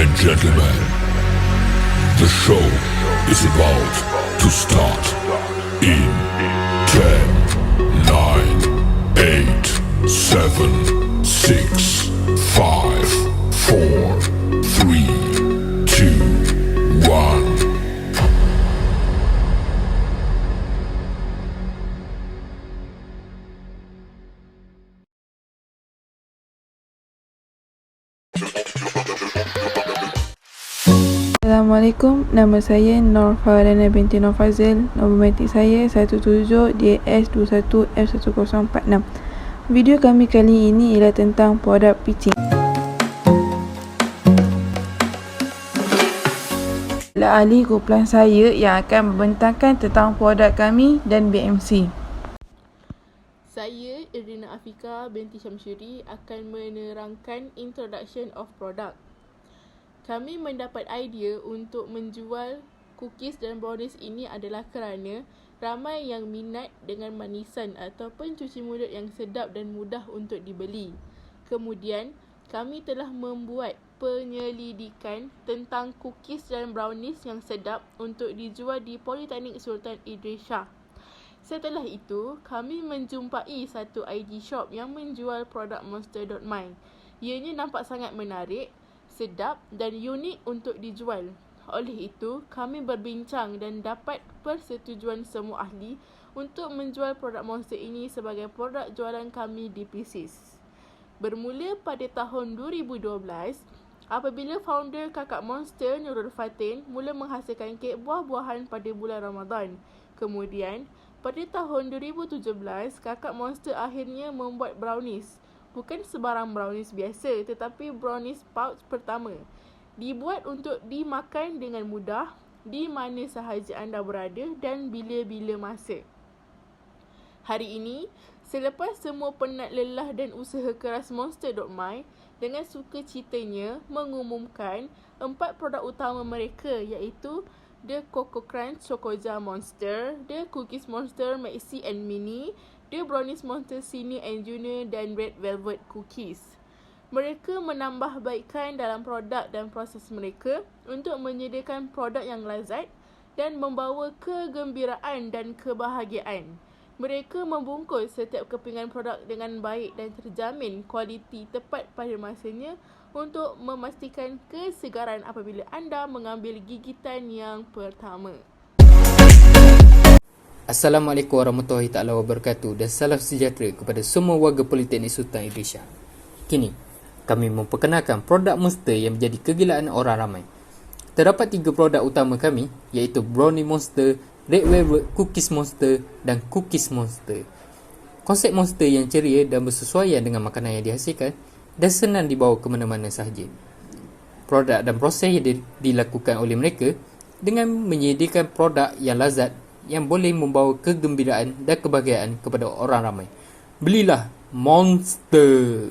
and gentlemen, the show is about to start in 10, 9, 8, 7, 6, 5, 4, 3, 2, 1. Assalamualaikum, nama saya Nur Farhana binti Nur Fazil. Nombor metik saya 17DS21F1046. Video kami kali ini ialah tentang produk pitching. Ahli kumpulan saya yang akan membentangkan tentang produk kami dan BMC. Saya Irina Afika binti Syamsyuri akan menerangkan introduction of product. Kami mendapat idea untuk menjual cookies dan brownies ini adalah kerana ramai yang minat dengan manisan ataupun cuci mulut yang sedap dan mudah untuk dibeli. Kemudian, kami telah membuat penyelidikan tentang cookies dan brownies yang sedap untuk dijual di Politeknik Sultan Idris Shah. Setelah itu, kami menjumpai satu ID shop yang menjual produk Monster.my. Ianya nampak sangat menarik, sedap dan unik untuk dijual. Oleh itu, kami berbincang dan dapat persetujuan semua ahli untuk menjual produk Monster ini sebagai produk jualan kami di Pisces. Bermula pada tahun 2012, apabila founder Kakak Monster Nurul Fatin mula menghasilkan kek buah-buahan pada bulan Ramadan. Kemudian, pada tahun 2017, Kakak Monster akhirnya membuat brownies. Bukan sebarang brownies biasa, tetapi brownies pouch pertama. Dibuat untuk dimakan dengan mudah, di mana sahaja anda berada dan bila-bila masa. Hari ini, selepas semua penat lelah dan usaha keras Monster.my, dengan sukacitanya mengumumkan 4 produk utama mereka iaitu The Coco Crunch Chocoja Monster, The Cookies Monster Maxi and Mini, The Brownies Monster Senior and Junior dan Red Velvet Cookies. Mereka menambahbaikkan dalam produk dan proses mereka untuk menyediakan produk yang lazat dan membawa kegembiraan dan kebahagiaan. Mereka membungkus setiap kepingan produk dengan baik dan terjamin kualiti tepat pada masanya untuk memastikan kesegaran apabila anda mengambil gigitan yang pertama. Assalamualaikum warahmatullahi taala wabarakatuh dan salam sejahtera kepada semua warga Politeknik Sultan Idris Shah. Kini, kami memperkenalkan produk Monster yang menjadi kegilaan orang ramai. Terdapat 3 produk utama kami iaitu Brownie Monster, Red Velvet Cookies Monster dan Cookies Monster. Konsep Monster yang ceria dan bersesuaian dengan makanan yang dihasilkan dan senang dibawa ke mana-mana sahaja. Produk dan proses yang dilakukan oleh mereka dengan menyediakan produk yang lazat yang boleh membawa kegembiraan dan kebahagiaan kepada orang ramai. Belilah Monster.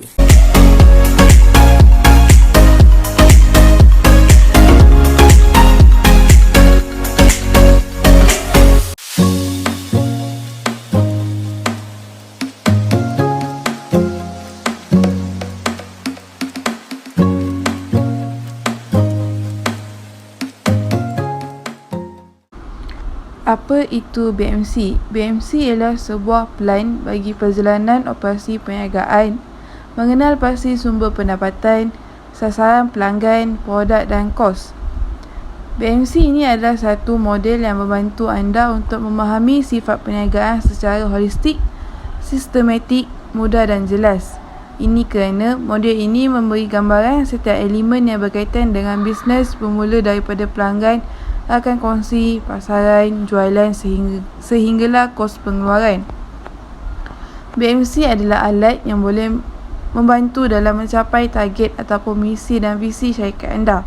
Apa itu BMC? BMC ialah sebuah plan bagi perjalanan operasi perniagaan, mengenal pasti sumber pendapatan, sasaran pelanggan, produk dan kos. BMC ini adalah satu model yang membantu anda untuk memahami sifat perniagaan secara holistik, sistematik, mudah dan jelas. Ini kerana model ini memberi gambaran setiap elemen yang berkaitan dengan bisnes bermula daripada pelanggan akan kongsi, pasaran, jualan sehinggalah kos pengeluaran. BMC adalah alat yang boleh membantu dalam mencapai target ataupun misi dan visi syarikat anda.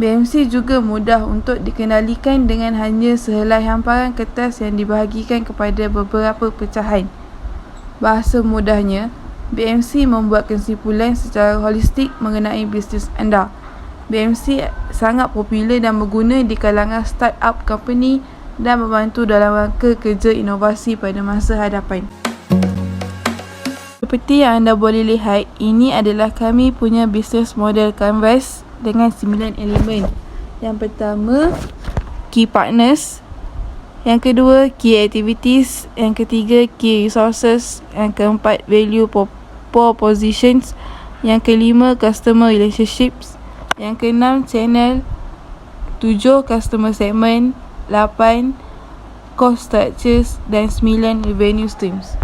BMC juga mudah untuk dikenalikan dengan hanya sehelai hamparan kertas yang dibahagikan kepada beberapa pecahan. Bahasa mudahnya, BMC membuat kesimpulan secara holistik mengenai bisnes anda. BMC sangat popular dan berguna di kalangan startup company dan membantu dalam rangka kerja inovasi pada masa hadapan. Seperti yang anda boleh lihat, ini adalah kami punya business model canvas dengan 9 elemen. Yang pertama, key partners. Yang kedua, key activities. Yang ketiga, key resources. Yang keempat, value propositions. Yang kelima, customer relationships. Yang keenam, channel. 7, customer segment. 8, cost structures. Dan 9, revenue streams.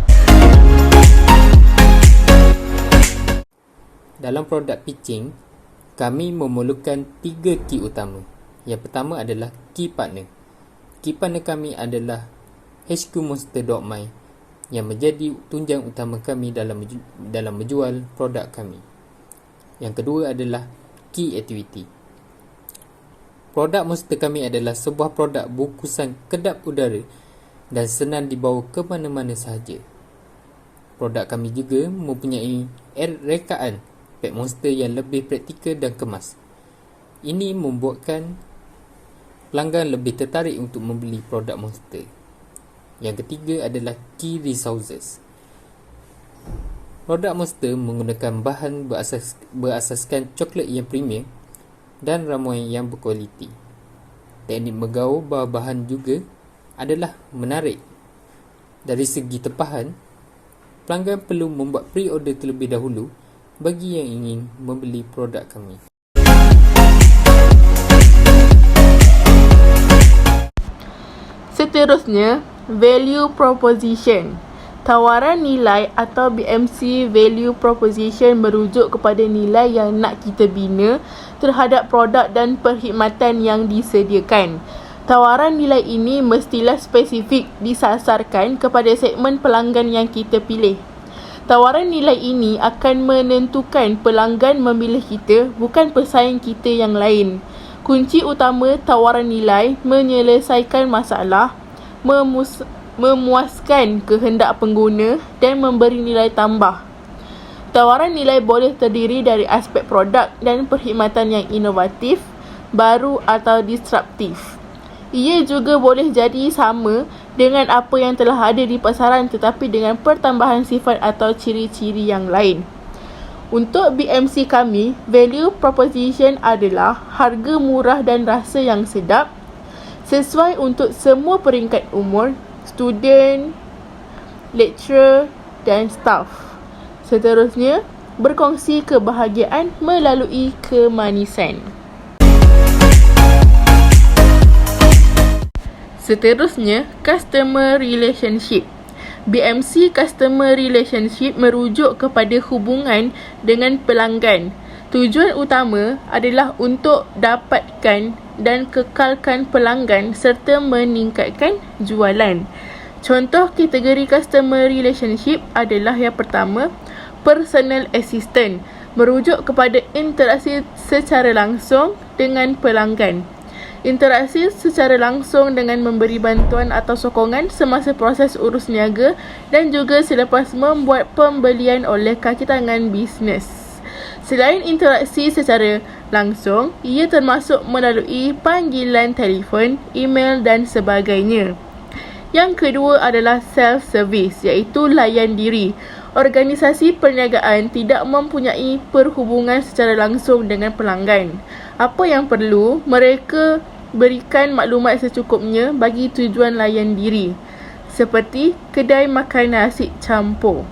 Dalam produk pitching, kami memerlukan 3 key utama. Yang pertama adalah key partner. Key partner kami adalah HQmonster.my yang menjadi tunjang utama kami dalam menjual produk kami. Yang kedua adalah key activity. Produk Monster kami adalah sebuah produk bungkusan kedap udara dan senang dibawa ke mana-mana sahaja. Produk kami juga mempunyai rekaan pack Monster yang lebih praktikal dan kemas. Ini membuatkan pelanggan lebih tertarik untuk membeli produk Monster. Yang ketiga adalah key resources. Produk Monster menggunakan bahan berasaskan coklat yang premium dan ramuan yang berkualiti. Teknik menggaul bahan juga adalah menarik. Dari segi tempahan, pelanggan perlu membuat pre-order terlebih dahulu bagi yang ingin membeli produk kami. Seterusnya, value proposition. Tawaran nilai atau BMC value proposition merujuk kepada nilai yang nak kita bina terhadap produk dan perkhidmatan yang disediakan. Tawaran nilai ini mestilah spesifik disasarkan kepada segmen pelanggan yang kita pilih. Tawaran nilai ini akan menentukan pelanggan memilih kita, bukan pesaing kita yang lain. Kunci utama tawaran nilai menyelesaikan masalah, memuaskan kehendak pengguna dan memberi nilai tambah. Tawaran nilai boleh terdiri dari aspek produk dan perkhidmatan yang inovatif, baru atau disruptif. Ia juga boleh jadi sama dengan apa yang telah ada di pasaran tetapi dengan pertambahan sifat atau ciri-ciri yang lain. Untuk BMC kami, value proposition adalah harga murah dan rasa yang sedap, sesuai untuk semua peringkat umur, student, lecturer dan staff. Seterusnya, berkongsi kebahagiaan melalui kemanisan. Seterusnya, customer relationship. BMC Customer Relationship merujuk kepada hubungan dengan pelanggan. Tujuan utama adalah untuk dapatkan dan kekalkan pelanggan serta meningkatkan jualan. Contoh kategori customer relationship adalah yang pertama, personal assistant, merujuk kepada interaksi secara langsung dengan pelanggan. Interaksi secara langsung dengan memberi bantuan atau sokongan semasa proses urus niaga dan juga selepas membuat pembelian oleh kaki tangan bisnes. Selain interaksi secara langsung, ia termasuk melalui panggilan telefon, email dan sebagainya. Yang kedua adalah self-service, iaitu layan diri. Organisasi perniagaan tidak mempunyai perhubungan secara langsung dengan pelanggan. Apa yang perlu, mereka berikan maklumat secukupnya bagi tujuan layan diri, seperti kedai makan nasi campur.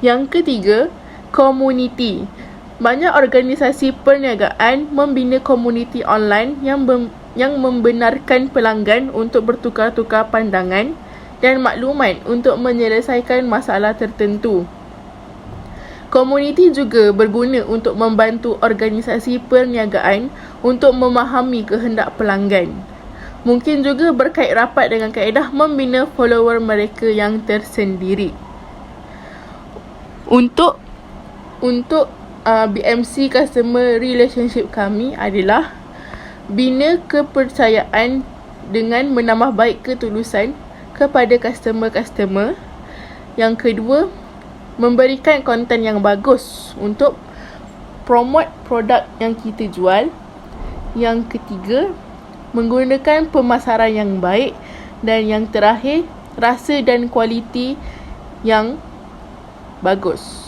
Yang ketiga, komuniti. Banyak organisasi perniagaan membina komuniti online yang membenarkan pelanggan untuk bertukar-tukar pandangan dan maklumat untuk menyelesaikan masalah tertentu. Komuniti juga berguna untuk membantu organisasi perniagaan untuk memahami kehendak pelanggan. Mungkin juga berkait rapat dengan kaedah membina follower mereka yang tersendiri. Untuk BMC Customer Relationship kami adalah bina kepercayaan dengan menambah baik ketulusan kepada customer-customer. Yang kedua, memberikan konten yang bagus untuk promote produk yang kita jual. Yang ketiga, menggunakan pemasaran yang baik. Dan yang terakhir, rasa dan kualiti yang bagus.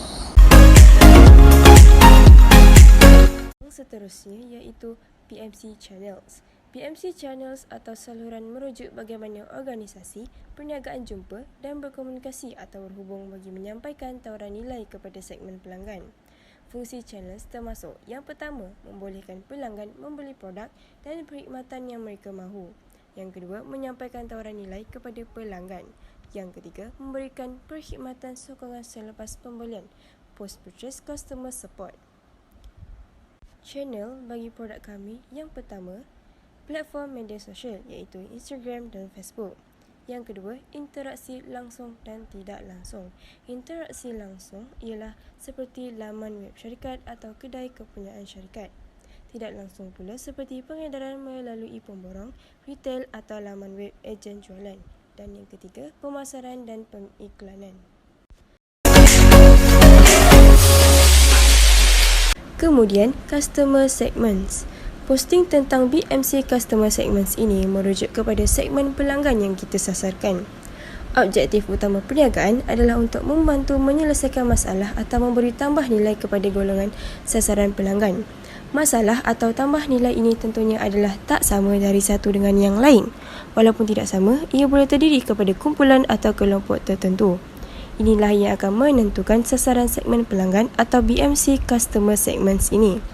seterusnya iaitu BMC Channels. BMC Channels atau saluran merujuk bagaimana organisasi, perniagaan jumpa dan berkomunikasi atau berhubung bagi menyampaikan tawaran nilai kepada segmen pelanggan. Fungsi channels termasuk yang pertama, membolehkan pelanggan membeli produk dan perkhidmatan yang mereka mahu. Yang kedua, menyampaikan tawaran nilai kepada pelanggan. Yang ketiga, memberikan perkhidmatan sokongan selepas pembelian, post-purchase customer support. Channel bagi produk kami yang pertama, platform media sosial iaitu Instagram dan Facebook. Yang kedua, interaksi langsung dan tidak langsung. Interaksi langsung ialah seperti laman web syarikat atau kedai kepunyaan syarikat. Tidak langsung pula seperti pengedaran melalui pemborong, retail atau laman web ejen jualan. Dan yang ketiga, pemasaran dan pengiklanan. Kemudian, customer segments. Posting tentang BMC Customer Segments ini merujuk kepada segmen pelanggan yang kita sasarkan. Objektif utama perniagaan adalah untuk membantu menyelesaikan masalah atau memberi tambah nilai kepada golongan sasaran pelanggan. Masalah atau tambah nilai ini tentunya adalah tak sama dari satu dengan yang lain. Walaupun tidak sama, ia boleh terdiri kepada kumpulan atau kelompok tertentu. Inilah yang akan menentukan sasaran segmen pelanggan atau BMC Customer Segments ini.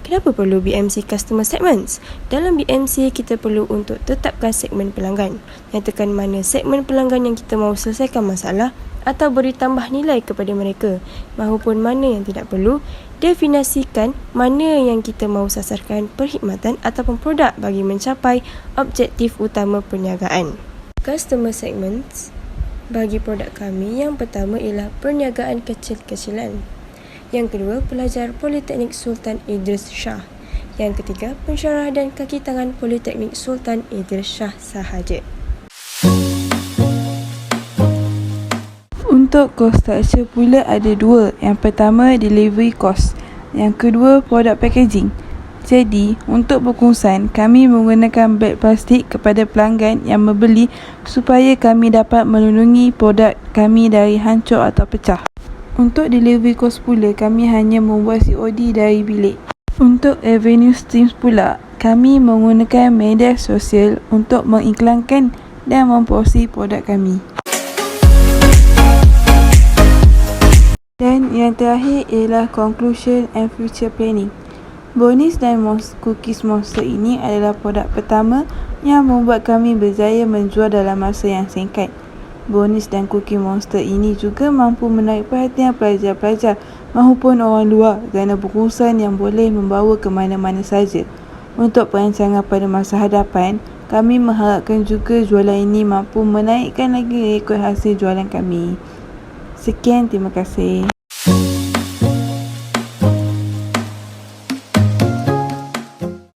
Kenapa perlu BMC Customer Segments? Dalam BMC, kita perlu untuk tetapkan segmen pelanggan. Nyatakan mana segmen pelanggan yang kita mahu selesaikan masalah atau beri tambah nilai kepada mereka, mahupun mana yang tidak perlu. Definisikan mana yang kita mahu sasarkan perkhidmatan ataupun produk bagi mencapai objektif utama perniagaan. Customer Segments bagi produk kami yang pertama ialah perniagaan kecil-kecilan. Yang kedua, pelajar Politeknik Sultan Idris Shah. Yang ketiga, pensyarah dan kaki tangan Politeknik Sultan Idris Shah sahaja. Untuk cost structure pula ada dua. Yang pertama, delivery cost. Yang kedua, product packaging. Jadi, untuk berkongsan, kami menggunakan beg plastik kepada pelanggan yang membeli supaya kami dapat melindungi produk kami dari hancur atau pecah. Untuk delivery cost pula, kami hanya membuat COD dari bilik. Untuk revenue streams pula, kami menggunakan media sosial untuk mengiklankan dan mempromosi produk kami. Dan yang terakhir ialah conclusion and future planning. Brownies dan Cookies Monster ini adalah produk pertama yang membuat kami berjaya menjual dalam masa yang singkat. Brownies dan Cookie Monster ini juga mampu menarik perhatian pelajar-pelajar maupun orang luar kerana bungkusan yang boleh membawa ke mana-mana saja. Untuk perancangan pada masa hadapan, kami mengharapkan juga jualan ini mampu menaikkan lagi rekod hasil jualan kami. Sekian, terima kasih.